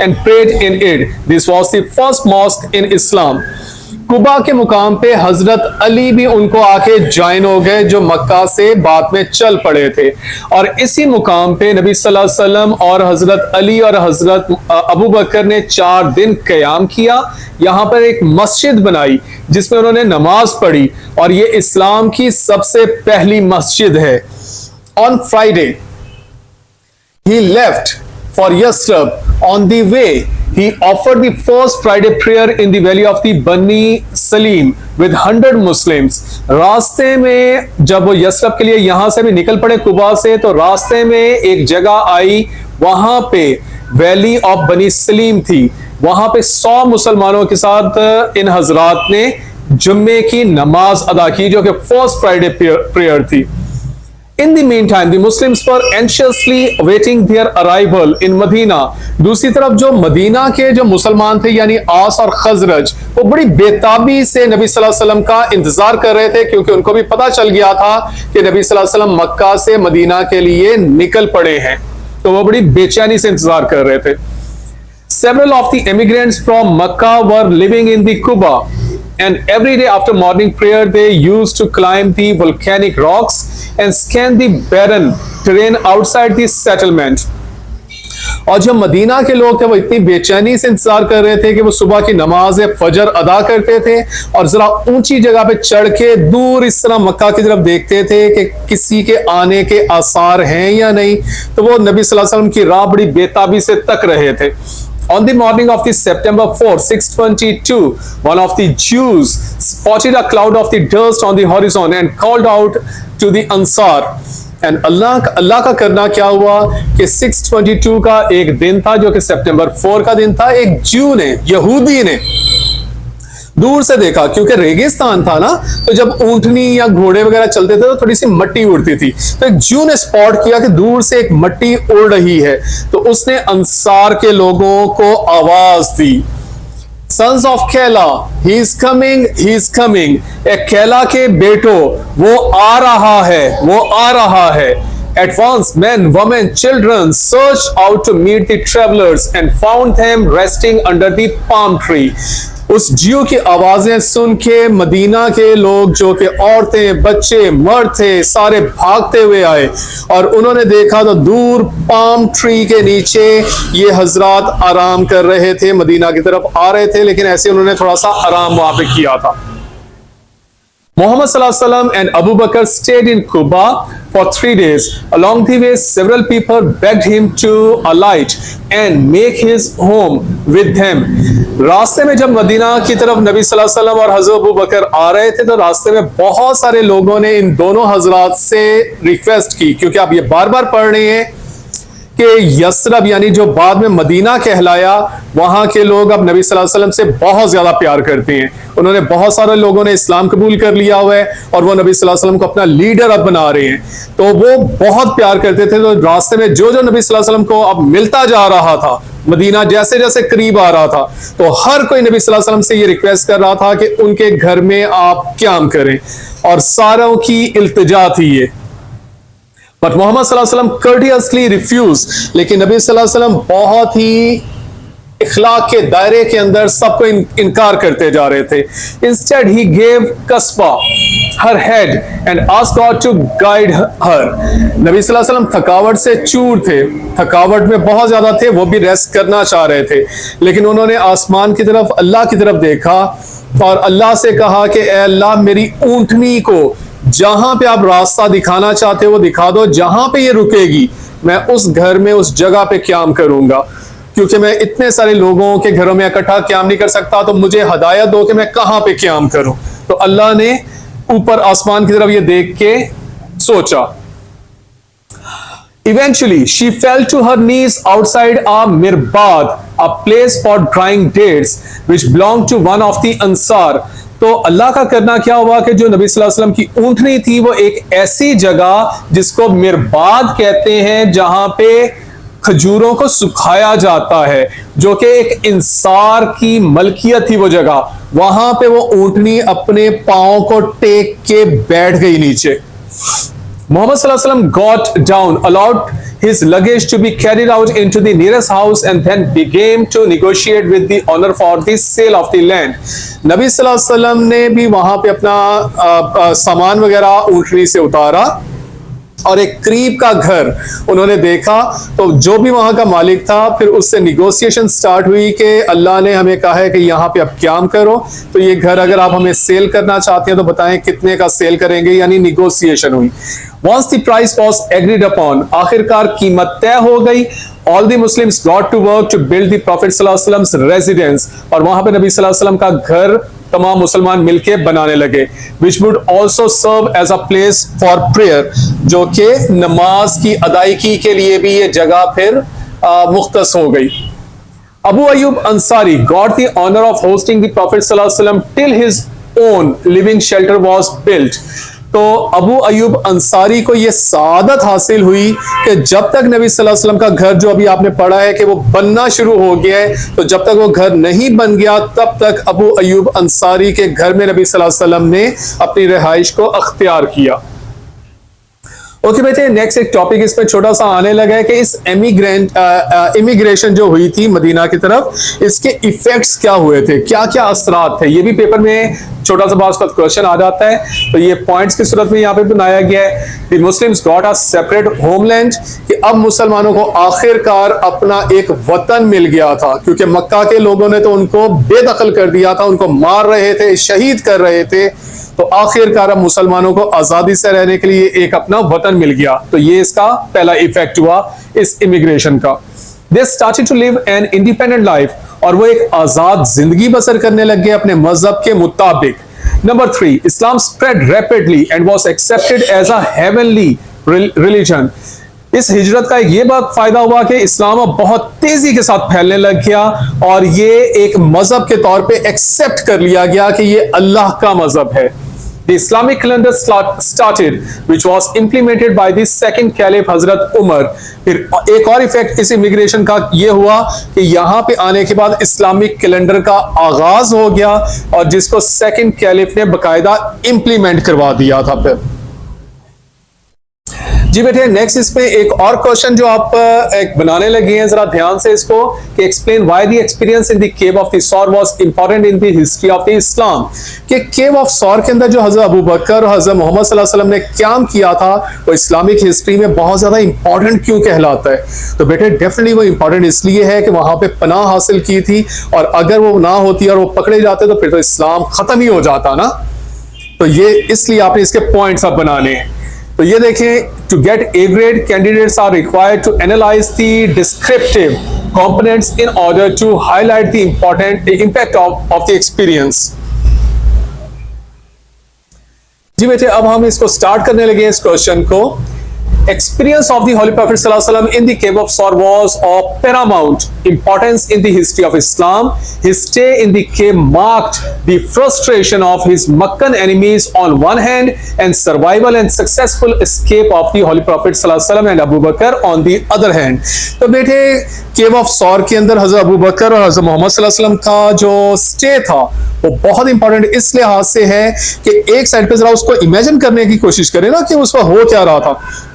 [SPEAKER 1] and prayed in it. This was the first mosque in Islam. Quba के मुकाम पे हजरत अली भी उनको आके ज्वाइन हो गए, जो मक्का से बाद में चल पड़े थे. और इसी मुकाम पे नबी सल्लल्लाहु अलैहि वसल्लम और हजरत अली और हजरत अबू बकर ने 4 दिन क़याम किया. यहाँ पर एक मस्जिद बनाई जिसमें उन्होंने नमाज पढ़ी, और ये इस्लाम की सबसे पहली मस्जिद है. On Friday he left for Yasrib. On the way, he offered the first Friday prayer in the valley of the Bani Salim with 100 Muslims. रास्ते में जब वो यसरब के लिए यहां से भी निकल पड़े कुबा से, तो रास्ते में एक जगह आई, वहां पे वैली ऑफ बनी सलीम थी. वहां पे 100 मुसलमानों के साथ इन हजरात ने जुम्मे की नमाज अदा की, जो कि फर्स्ट फ्राइडे प्रेयर थी. In the meantime, the Muslims were anxiously awaiting their arrival in Medina. दूसरी तरफ जो मदीना के जो मुसलमान थे यानी आस और खजरज, वो बड़ी बेताबी से नबी सल्लल्लाहु अलैहि वसल्लम का इंतजार कर रहे थे, क्योंकि उनको भी पता चल गया था कि नबी सल्लल्लाहु अलैहि वसल्लम मक्का से मदीना के लिए निकल पड़े हैं. तो वो बड़ी बेचैनी से इंतजार कर रहे थे. Several of the immigrants from Makkah were living in the Quba, and every day after morning prayer they used to climb the volcanic rocks and scan the barren terrain outside the settlement. और जो मदीना के लोग थे वो इतनी बेचैनी से इंतजार कर रहे थे कि वो सुबह की नमाज फजर अदा करते थे और जरा ऊंची जगह पे चढ़ के दूर इस तरह मक्का की तरफ देखते थे कि किसी के आने के आसार हैं या नहीं. तो वो नबी सल्लल्लाहु अलैहि वसल्लम की राह बड़ी बेताबी से तक रहे थे. On the morning of the September 4, 622, one of the Jews spotted a cloud of the dust on the horizon and called out to the Ansar. And अल्लाह का करना क्या हुआ कि 622 का एक दिन था, जो कि सितंबर 4 का दिन था. एक ज्यू ने, यहूदी ने दूर से देखा, क्योंकि रेगिस्तान था ना, तो जब ऊंटनी या घोड़े वगैरह चलते थे तो थोड़ी सी मट्टी उड़ती थी. तो एक ज्यू ने स्पॉट किया कि दूर से एक मट्टी उड़ रही है, तो उसने अंसार के लोगों को आवाज दी, sons of Qaylah, he is coming, he is coming. एक कैला के बेटो, वो आ रहा है, वो आ रहा है. At once, men, women, children searched out to meet the travelers and found them resting under the palm tree. उस जियो की आवाजें सुन के मदीना के लोग, जो कि औरतें, बच्चे, मर्द थे, सारे भागते हुए आए और उन्होंने देखा तो दूर पाम ट्री के नीचे ये हजरात आराम कर रहे थे, मदीना की तरफ आ रहे थे, लेकिन ऐसे उन्होंने थोड़ा सा आराम वहां पे किया था. Muhammad Sallallahu Alaihi Wasallam and Abu Bakr stayed in Quba for 3 days. Along the way, several people begged him to alight and make his home with them. रास्ते में जब मदीना की तरफ नबी सल्लल्लाहु अलैहि वसल्लम और हज़रत अबू बकर आ रहे थे, तो रास्ते में बहुत सारे लोगों ने इन दोनों हजरात से रिक्वेस्ट की, क्योंकि आप ये बार बार पढ़ रहे हैं कि यसरब यानी जो बाद में मदीना कहलाया, वहां के लोग अब नबी सल्लल्लाहु अलैहि वसल्लम से बहुत ज्यादा प्यार करते हैं. उन्होंने बहुत सारे लोगों ने इस्लाम कबूल कर लिया हुआ है और वो नबी सल्लल्लाहु अलैहि वसल्लम को अपना लीडर अब बना रहे हैं. तो वो बहुत प्यार करते थे. तो रास्ते में जो जो नबी सल्लल्लाहु अलैहि वसल्लम को अब मिलता जा रहा था, मदीना जैसे जैसे करीब आ रहा था, तो हर कोई नबी सल्लल्लाहु अलैहि वसल्लम से ये रिक्वेस्ट कर रहा था कि उनके घर में आप क़याम करें, और सारों की इल्तिजा थी ये. बट मोहम्मद सल्लल्लाहु अलैहि वसल्लम courteously refused. लेकिन नबी सल्लल्लाहु अलैहि वसल्लम बहुत ही इखलाक के दायरे के अंदर सबको इनकार करते जा रहे थे. Instead, he gave Kasba her head and asked God to guide her. नबी सल्लल्लाहु अलैहि वसल्लम थकावट से चूर थे, थकावट में बहुत ज्यादा थे, वो भी रेस्ट करना चाह रहे थे, लेकिन उन्होंने आसमान की तरफ, अल्लाह की तरफ देखा और अल्लाह से कहा कि ए अल्लाह, मेरी ऊंटनी को जहां पे आप रास्ता दिखाना चाहते हो वो दिखा दो, जहां पे ये रुकेगी मैं उस घर में, उस जगह पे क़याम करूंगा, क्योंकि मैं इतने सारे लोगों के घरों में इकट्ठा क़याम नहीं कर सकता, तो मुझे हदायत दो कि मैं कहां पे क़याम करूं. तो अल्लाह ने ऊपर आसमान की तरफ ये देख के सोचा. Eventually, she fell to her knees outside a mirbad, a place for drying dates, which belonged to one of the Ansar. तो अल्लाह का करना क्या हुआ कि जो नबी सल्लल्लाहु अलैहि वसल्लम की ऊंटनी थी वो एक ऐसी जगह जिसको मिरबाद कहते हैं, जहां पे खजूरों को सुखाया जाता है, जो कि एक इंसार की मलकियत थी वो जगह, वहां पे वो ऊंटनी अपने पांव को टेक के बैठ गई नीचे। Muhammad Sallallahu Alaihi Wasallam got down, allowed his luggage to be carried out into the nearest house, and then began to negotiate with the owner for the sale of the land. नबी सल्लल्लाहु अलैहि वसल्लम ने भी वहां पे अपना सामान वगैरह ऊंटनी से उतारा और एक करीब का घर उन्होंने देखा, तो जो भी वहां का मालिक था फिर उससे निगोशिएशन स्टार्ट हुई कि अल्लाह ने हमें कहा है कि यहाँ पे आप क्याम करो, तो ये घर अगर आप हमें सेल करना चाहते हैं तो बताएं कितने का सेल करेंगे, यानी निगोशिएशन हुई। Once the price was agreed upon, आखिरकार कीमत तय हो गई। All the Muslims got to work to build the Prophet Sallallahu Alaihi Wasallam's residence, और वहां पे नबी सल्लल्लाहु अलैहि वसल्लम का घर तमाम मुसलमान मिलके बनाने लगे, which would also serve as a place for prayer, जो कि नमाज की अदायगी के लिए भी ये जगह फिर मुख्तस हो गई। Abu Ayyub Ansari got the honor of hosting the Prophet Sallallahu Alaihi Wasallam till his own living shelter was built. तो अबू अयूब अंसारी को यह सादत हासिल हुई कि जब तक नबी सल्लल्लाहु अलैहि वसल्लम का घर, जो अभी आपने पढ़ा है कि वो बनना शुरू हो गया है, तो जब तक वो घर नहीं बन गया तब तक अबू अयूब अंसारी के घर में नबी सल्लल्लाहु अलैहि वसल्लम ने अपनी रिहाइश को अख्तियार किया। ओके बेटे, नेक्स्ट एक टॉपिक इसमें छोटा सा आने लगा है कि इस इमिग्रेशन जो हुई थी मदीना की तरफ, इसके इफेक्ट्स क्या हुए थे, क्या क्या असरात थे। ये भी पेपर में छोटा सा बात क्वेश्चन आ जाता है, तो ये पॉइंट्स की सूरत में यहाँ पे बनाया गया है। The Muslims got a separate homeland, कि अब मुसलमानों को आखिरकार अपना एक वतन मिल गया था, क्योंकि मक्का के लोगों ने तो उनको बेदखल कर दिया था, उनको मार रहे थे, शहीद कर रहे थे, तो आखिरकार अब मुसलमानों को आजादी से रहने के लिए एक अपना वतन मिल गया। तो ये इसका पहला इफेक्ट हुआ इस इमिग्रेशन का। They started to live an independent life, और वो एक आजाद जिंदगी बसर करने लग गए अपने मजहब के मुताबिक। Number 3, Islam spread rapidly and was accepted as a heavenly religion. इस हिजरत का ये बात फायदा हुआ कि इस्लाम अब बहुत तेजी के साथ फैलने लग गया, और ये एक मजहब के तौर पे एक्सेप्ट कर लिया गया कि ये अल्लाह का मजहब है। The Islamic calendar started, which was implemented by the second caliph हजरत उमर। फिर एक और इफेक्ट इस इमिग्रेशन का ये हुआ कि यहाँ पे आने के बाद इस्लामिक कैलेंडर का आगाज हो गया, और जिसको सेकंड कैलिफ ने बकायदा इंप्लीमेंट करवा दिया था। फिर जी बेटे, नेक्स्ट इसमें एक और क्वेश्चन जो आप एक बनाने लगे हैं, जरा ध्यान से इसको, कि explain why the experience in the cave of the Thawr was important in the history of the Islam. कि केव ऑफ सौर के अंदर जो हजरत अबू बकर और हजरत मोहम्मद सल्लल्लाहु अलैहि वसल्लम ने क्याम किया था, वो इस्लामिक हिस्ट्री में बहुत ज्यादा इंपॉर्टेंट क्यों कहलाता है। तो बेटे डेफिनेटली वो इंपॉर्टेंट इसलिए है कि वहां पे पनाह हासिल की थी, और अगर वो ना होती और वो पकड़े जाते तो फिर तो इस्लाम खत्म ही हो जाता ना। तो ये इसलिए आपने इसके पॉइंट्स अब बनाने हैं। तो ये देखें, to get A grade candidates are required to analyse the descriptive components in order to highlight the important impact of the experience. जी बेटे, अब हम इसको स्टार्ट करने लगे इस क्वेश्चन को। Experience of the Holy Prophet Sallallahu Alaihi Wasallam in the Cave of Saur was of paramount importance in the history of Islam. His stay in the cave marked the frustration of his Meccan enemies on one hand, and survival and successful escape of the Holy Prophet Sallallahu Alaihi Wasallam and Abu Bakr on the other hand. तो बेटे, केव ऑफ सौर के अंदर हजरत अबू बकर और हजरत मोहम्मद सल्लल्लाहु अलैहि वसल्लम का जो स्टे था वो बहुत इंपॉर्टेंट इस लिहाज से है कि एक साइड पे जरा उसको इमेजिन करने की कोशिश करें ना कि उस पर हो क्या रहा था।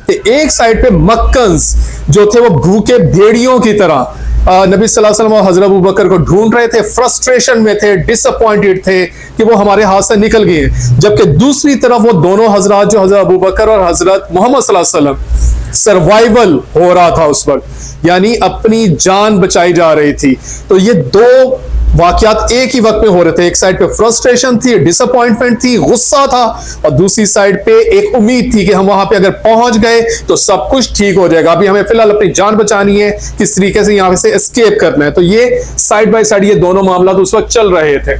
[SPEAKER 1] तो एक साइड पे मक्कन्स जो थे वो भूखे भेड़ियों की तरह नबी सल्लल्लाहु अलैहि वसल्लम और हजरत अबू बकर को ढूंढ रहे थे, फ्रस्ट्रेशन में थे, डिसअपॉइंटेड थे कि वो हमारे हाथ से निकल गए। जबकि दूसरी तरफ वो दोनों हजरत, जो हजरत अबू बकर और हजरत मोहम्मद सल्लल्लाहु अलैहि वसल्लम, सर्वाइवल हो रहा था उस वक्त, यानी अपनी जान बचाई जा रही थी। तो ये दो वाकयात एक ही वक्त में हो रहे थे। एक साइड पे फ्रस्ट्रेशन थी, डिसअपॉइंटमेंट थी, गुस्सा था, और दूसरी साइड पे एक उम्मीद थी कि हम वहां पे अगर पहुंच गए तो सब कुछ ठीक हो जाएगा, अभी हमें फिलहाल अपनी जान बचानी है, किस तरीके से यहां से एस्केप करना है। तो ये साइड बाय साइड ये दोनों मामला उस वक्त चल रहे थे।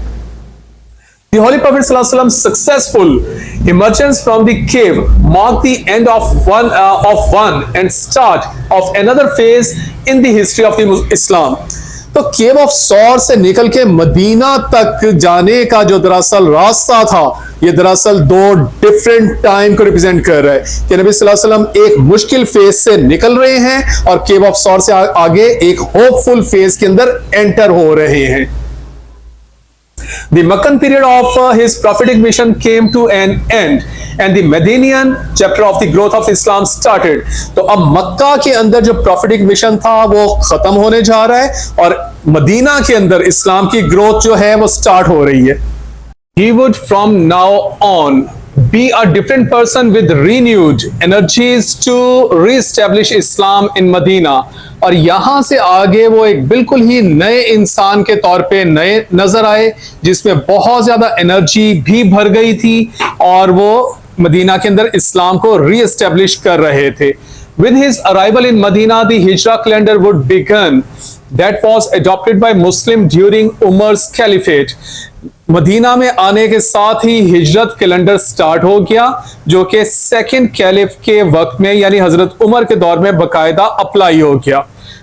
[SPEAKER 1] The Holy Prophet Sallallahu Alaihi Wasallam's successful emergence from the cave marked the end of one and start of another phase in the history of the Islam. तो केव ऑफ सौर से निकल के मदीना तक जाने का जो दरअसल रास्ता था, ये दरअसल दो डिफरेंट टाइम को रिप्रेजेंट कर रहा है कि नबी सल्लल्लाहु अलैहि वसल्लम एक मुश्किल फेज से निकल रहे हैं और केव ऑफ सौर से आगे एक होपफुल फेज के अंदर एंटर हो रहे हैं। The Meccan period of his prophetic mission came to an end and the Medinian chapter of the growth of Islam started. तो अब मक्का के अंदर जो prophetic mission था वो खत्म होने जा रहा है और मदीना के अंदर इस्लाम की ग्रोथ जो है वो स्टार्ट हो रही है। He would from now on be a different person with renewed energies to re-establish Islam in Medina. और यहां से आगे वो एक बिल्कुल ही नए इंसान के तौर पे नए नजर आए जिसमें बहुत ज्यादा एनर्जी भी भर गई थी और वो मदीना के अंदर इस्लाम को री-एस्टेब्लिश कर रहे थे। With his arrival in Medina, the Hijra calendar would begin that was adopted by Muslim during Umar's Caliphate. Medina में आने के साथ ही हिजरत कैलेंडर स्टार्ट हो गया जो कि सेकंड कैलिफ के वक्त में यानी हजरत उमर के दौर में बकायदा अप्लाई हो गया।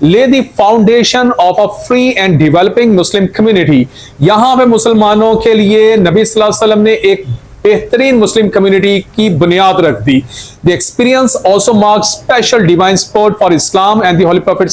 [SPEAKER 1] lay the foundation of a free and developing Muslim community. यहाँ पे मुसलमानों के लिए नबी सल्लल्लाहु अलैहि वसल्लम ने एक बेहतरीन मुस्लिम कम्युनिटी की बुनियाद रख दी। The experience also marks special divine support for Islam and the Holy Prophet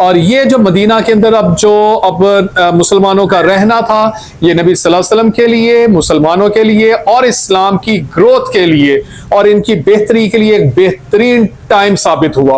[SPEAKER 1] और ये जो मदीना के अंदर अब मुसलमानों का रहना था ये नबी सल्लल्लाहु अलैहि वसल्लम के लिए, मुसलमानों के लिए और इस्लाम की ग्रोथ के लिए और इनकी बेहतरी के लिए एक बेहतरीन टाइम साबित हुआ।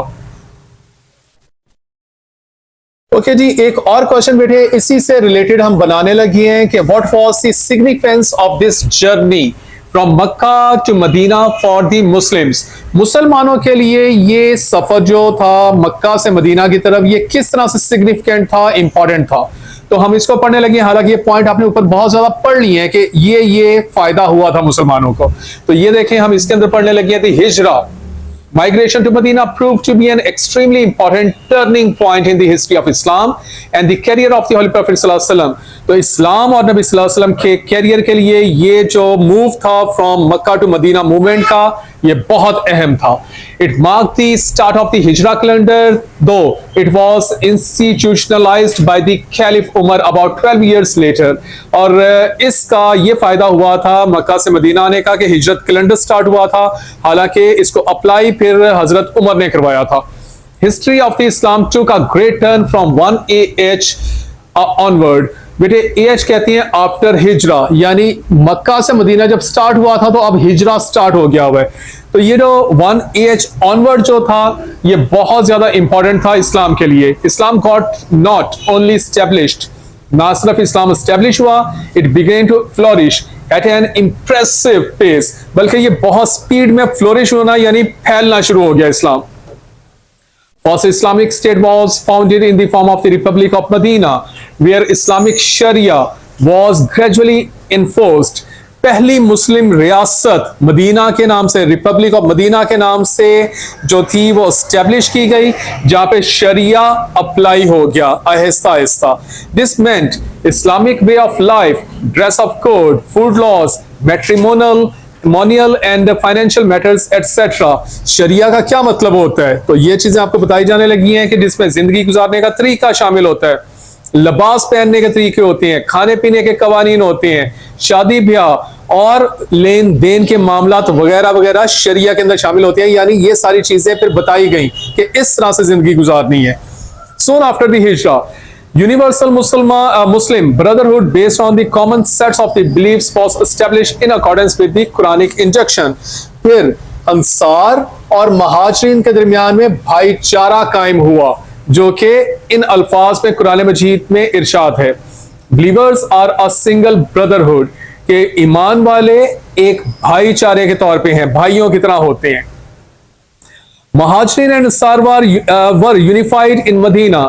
[SPEAKER 1] ओके जी, एक और क्वेश्चन बेटे इसी से रिलेटेड हम बनाने लगे हैं कि what was the significance of this journey from Mecca to Medina for the Muslims. मुसलमानों के लिए ये सफर जो था मक्का से मदीना की तरफ ये किस तरह से सिग्निफिकेंट था, इंपॉर्टेंट था। तो हम इसको पढ़ने लगे। हालांकि ये पॉइंट आपने ऊपर बहुत ज्यादा पढ़ लिए हैं कि ये फायदा हुआ था मुसलमानों को। तो ये देखें हम इसके अंदर पढ़ने लगे थे हिजरा। Migration to Medina proved to be an extremely important turning point in the history of Islam and the career of the Holy Prophet sallallahu alaihi wasallam. तो इस्लाम और नबी सल्लल्लाहु अलैहि वसल्लम के कैरियर के लिए ये जो मूव था from Mecca to Medina movement का ये बहुत अहम था। It marked the start of the Hijra calendar, though it was institutionalized by the Caliph Umar about 12 years later. और इसका ये फायदा हुआ था मक्का से मदीना आने का कि हिजरत कैलेंडर स्टार्ट हुआ था, हालांकि इसको अप्लाई फिर हजरत उमर ने करवाया था। History of the Islam took a great turn from 1 AH onward. बेटे AH कहती हैं आफ्टर हिजरा, यानी मक्का से मदीना जब स्टार्ट हुआ था तो अब हिजरा स्टार्ट हो गया हुआ है। तो ये जो 1 AH ऑनवर्ड जो था ये बहुत ज्यादा इंपॉर्टेंट था इस्लाम के लिए। Islam got not only established, ना सिर्फ इस्लाम एस्टेब्लिश हुआ, it began to flourish at an impressive pace, बल्कि ये बहुत स्पीड में फ्लोरिश होना यानी फैलना शुरू हो गया इस्लाम। First Islamic state was founded in the form of the Republic of Medina, where Islamic Sharia was gradually enforced. पहली मुस्लिम रियासत मदीना के नाम से, रिपब्लिक ऑफ मदीना के नाम से जो थी वो स्टैब्लिश की गई, जहाँ पे शरिया अप्लाई हो गया आहिस्ता आहिस्ता। This meant Islamic way of life, dress of code, food laws, matrimonial and financial matters etcetera. शरिया का क्या मतलब होता है? तो ये चीजें आपको बताई जाने लगी हैं कि जिसमें जिंदगी गुजारने का तरीका शामिल होता है, लिबास पहनने के तरीके होते हैं, खाने पीने के कवानीन होते हैं, शादी ब्याह और लेन देन के मामलात वगैरह वगैरह शरिया के अंदर शामिल होते हैं। यानी ये सारी चीजें फिर बताई गई कि इस तरह से जिंदगी गुजारनी है। Soon after the Hijra, universal Muslim brotherhood based on the common sets of the beliefs was established in accordance with the Quranic injunction. फिर अंसार और महाजरीन के दरमियान में भाईचारा कायम हुआ जो कि इन अल्फाज में कुरान मजीद में इरशाद है, believers are a single brotherhood, के ईमान वाले एक भाईचारे के तौर पे हैं, भाइयों की तरह होते हैं। Muhajireen and Ansar were unified in Medina,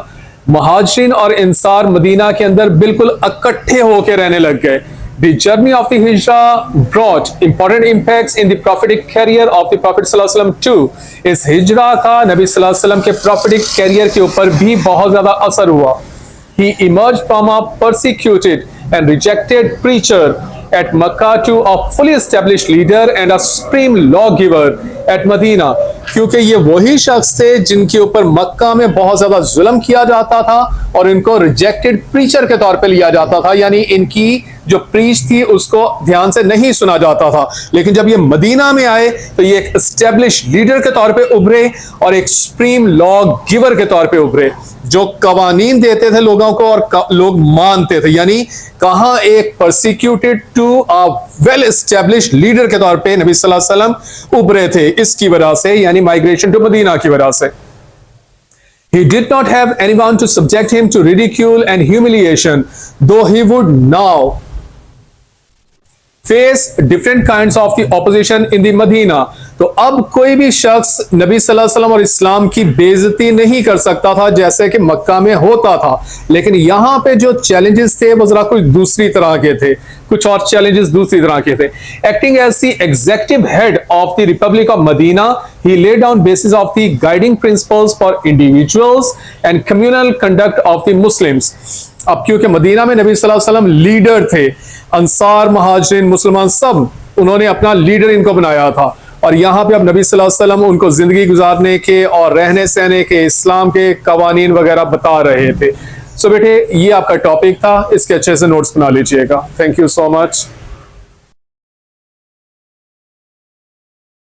[SPEAKER 1] महाजरीन और अंसार मदीना के अंदर बिल्कुल इकट्ठे होकर रहने लग गए। The journey of the Hijra brought important impacts in the prophetic career of the Prophet sallallahu alaihi wasallam too. इस हिजरा का नबी सल्लल्लाहु अलैहि वसल्लम के prophetic career के ऊपर भी बहुत ज्यादा असर हुआ। He emerged from a persecuted and rejected preacher at Makkah to a fully established leader and a supreme lawgiver at Medina. क्योंकि ये वही शख्स थे जिनके ऊपर मक्का में बहुत ज्यादा जुल्म किया जाता था और इनको रिजेक्टेड प्रीचर के तौर पे लिया जाता था, यानी इनकी जो प्रीच थी उसको ध्यान से नहीं सुना जाता था। लेकिन जब ये मदीना में आए तो ये एक एस्टेब्लिश लीडर के तौर पे उभरे और एक सुप्रीम लॉ गिवर के तौर पे उभरे, जो कवानीन देते थे लोगों को और लोग मानते थे। यानी कहां एक persecuted to a well establish leader के तौर पे नबी सल्लल्लाहु अलैहि वसल्लम उभरे थे, इसकी वजह से, यानी माइग्रेशन टू मदीना की वजह से। He did not have anyone to subject him to ridicule and humiliation, though he would now face different kinds of the opposition in the Medina. तो अब कोई भी शख्स नबी सल्लल्लाहु अलैहि वसल्लम और इस्लाम की बेइज्जती नहीं कर सकता था जैसे कि मक्का में होता था। लेकिन यहाँ पे जो चैलेंजेस थे वो जरा कुछ दूसरी तरह के थे, कुछ और चैलेंजेस दूसरी तरह के थे। Acting as the executive head of the republic of Medina, he laid down basis of the guiding principles for individuals and communal conduct of the Muslims. अब क्योंकि मदीना में नबी सल्लल्लाहु अलैहि वसल्लम लीडर थे, अंसार, महाजिरीन, मुसलमान सब उन्होंने अपना लीडर इनको बनाया था, और यहाँ पे अब नबी सल्लल्लाहु अलैहि वसल्लम उनको जिंदगी गुजारने के और रहने सहने के, इस्लाम के कवानीन वगैरह बता रहे थे। सो बेटे, ये आपका टॉपिक था, इसके अच्छे से नोट्स बना लीजिएगा। Thank you so much.